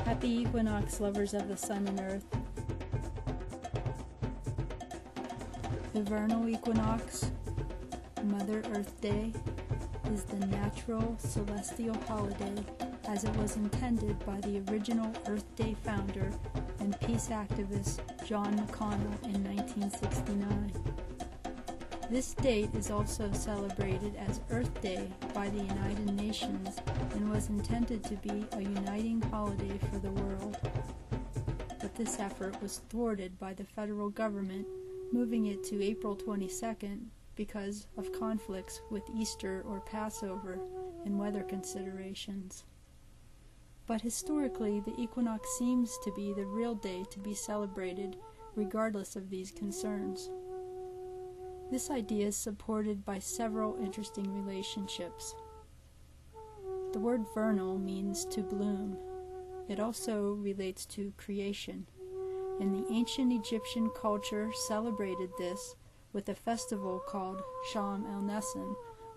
Happy equinox, lovers of the sun and earth. The vernal equinox, Mother Earth Day, is the natural celestial holiday as it was intended by the original Earth Day founder and peace activist John McConnell in 1969. This date is also celebrated as Earth Day by the United Nations and was intended to be a uniting holiday for the world. But this effort was thwarted by the federal government, moving it to April 22nd because of conflicts with Easter or Passover and weather considerations. But historically, the equinox seems to be the real day to be celebrated regardless of these concerns. This idea is supported by several interesting relationships. The word vernal means to bloom. It also relates to creation, and the ancient Egyptian culture celebrated this with a festival called Sham el-Nessun,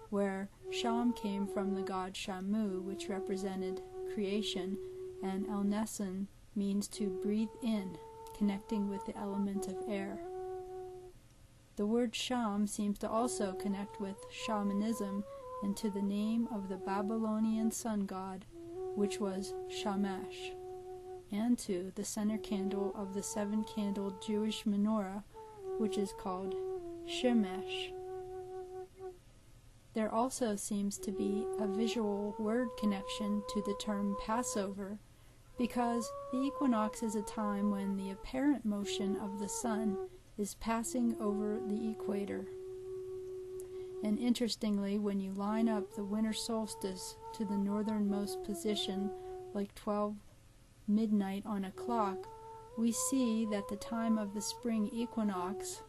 where Sham came from the god Shamu, which represented creation, and el-Nessun means to breathe in, connecting with the element of air. The word Sham seems to also connect with shamanism and to the name of the Babylonian sun god, which was Shamash, and to the center candle of the seven-candled Jewish menorah, which is called Shemesh. There also seems to be a visual word connection to the term Passover, because the equinox is a time when the apparent motion of the sun is passing over the equator. And interestingly, when you line up the winter solstice to the northernmost position, like 12 midnight on a clock, we see that the time of the spring equinox,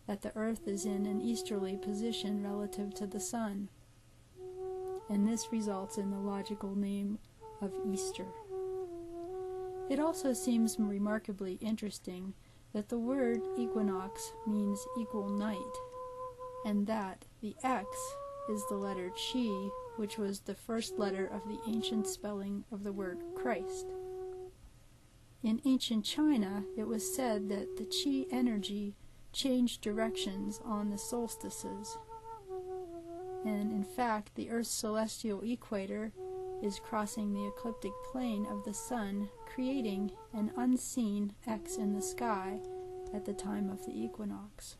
that the earth is in an easterly position relative to the sun. And this results in the logical name of Easter. It also seems remarkably interesting that the word equinox means equal night, and that the X is the letter Chi, which was the first letter of the ancient spelling of the word Christ. In ancient China, it was said that the Chi energy changed directions on the solstices, and in fact the Earth's celestial equator is crossing the ecliptic plane of the sun, creating an unseen X in the sky at the time of the equinox.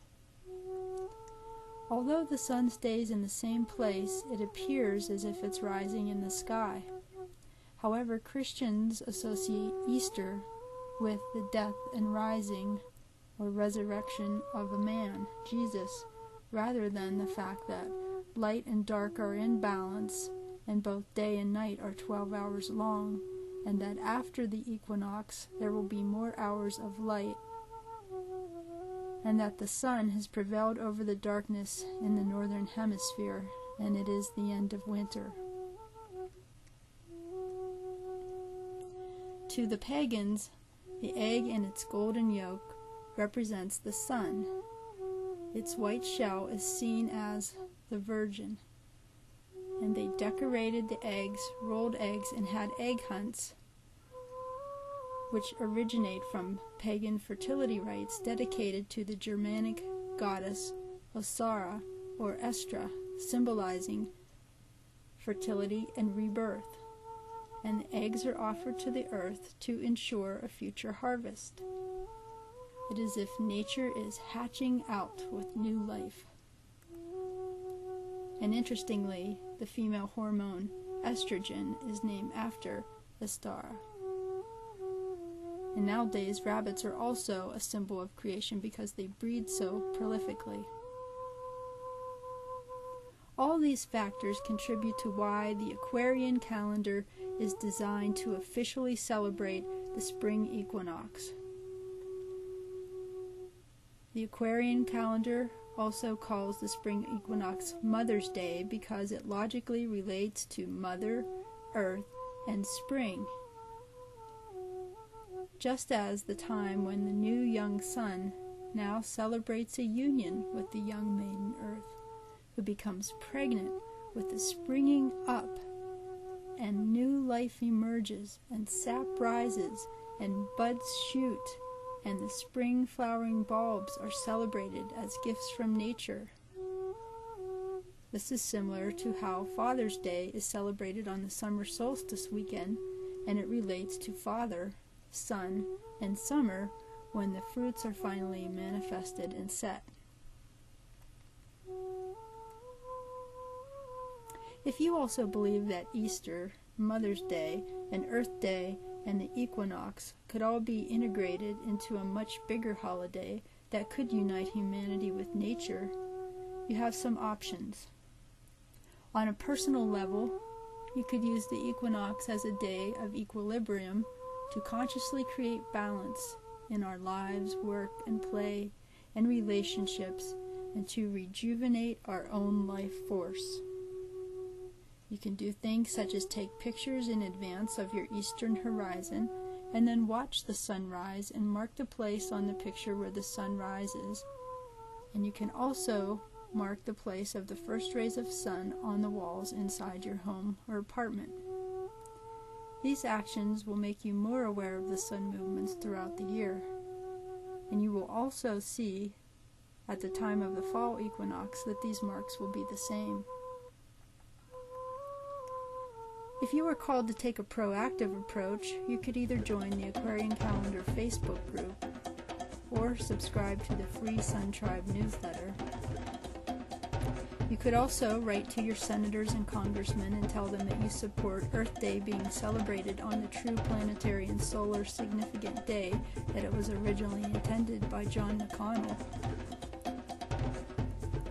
Although the sun stays in the same place, it appears as if it's rising in the sky. However, Christians associate Easter with the death and rising or resurrection of a man, Jesus, rather than the fact that light and dark are in balance and both day and night are 12 hours long, and that after the equinox there will be more hours of light, and that the sun has prevailed over the darkness in the northern hemisphere, and it is the end of winter. To the pagans, the egg and its golden yolk represents the sun. Its white shell is seen as the Virgin, and they decorated the eggs, rolled eggs, and had egg hunts, which originate from pagan fertility rites dedicated to the Germanic goddess Osara or Estra, symbolizing fertility and rebirth, and the eggs are offered to the earth to ensure a future harvest. It is as if nature is hatching out with new life. And interestingly, the female hormone estrogen is named after Ostara. And nowadays, rabbits are also a symbol of creation because they breed so prolifically. All these factors contribute to why the Aquarian calendar is designed to officially celebrate the spring equinox. The Aquarian calendar also calls the spring equinox Mother's Day because it logically relates to Mother, Earth, and spring, just as the time when the new young sun now celebrates a union with the young maiden Earth, who becomes pregnant with the springing up and new life emerges, and sap rises, and buds shoot, and the spring flowering bulbs are celebrated as gifts from nature. This is similar to how Father's Day is celebrated on the summer solstice weekend, and it relates to Father, Sun, and Summer when the fruits are finally manifested and set. If you also believe that Easter, Mother's Day, and Earth Day, and the Equinox could all be integrated into a much bigger holiday that could unite humanity with nature, you have some options. On a personal level, you could use the equinox as a day of equilibrium to consciously create balance in our lives, work, and play, and relationships, and to rejuvenate our own life force. You can do things such as take pictures in advance of your eastern horizon, and then watch the sunrise and mark the place on the picture where the sun rises. And you can also mark the place of the first rays of sun on the walls inside your home or apartment. These actions will make you more aware of the sun movements throughout the year, and you will also see at the time of the fall equinox that these marks will be the same. If you are called to take a proactive approach, you could either join the Aquarian Calendar Facebook group or subscribe to the free Sun Tribe newsletter. You could also write to your senators and congressmen and tell them that you support Earth Day being celebrated on the true planetary and solar significant day that it was originally intended by John McConnell.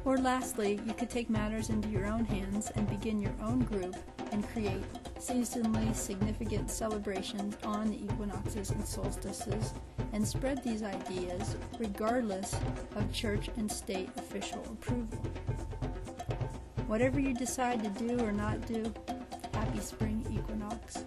Or lastly, you could take matters into your own hands and begin your own group and create seasonally significant celebrations on the equinoxes and solstices and spread these ideas regardless of church and state official approval. Whatever you decide to do or not do, happy spring equinox.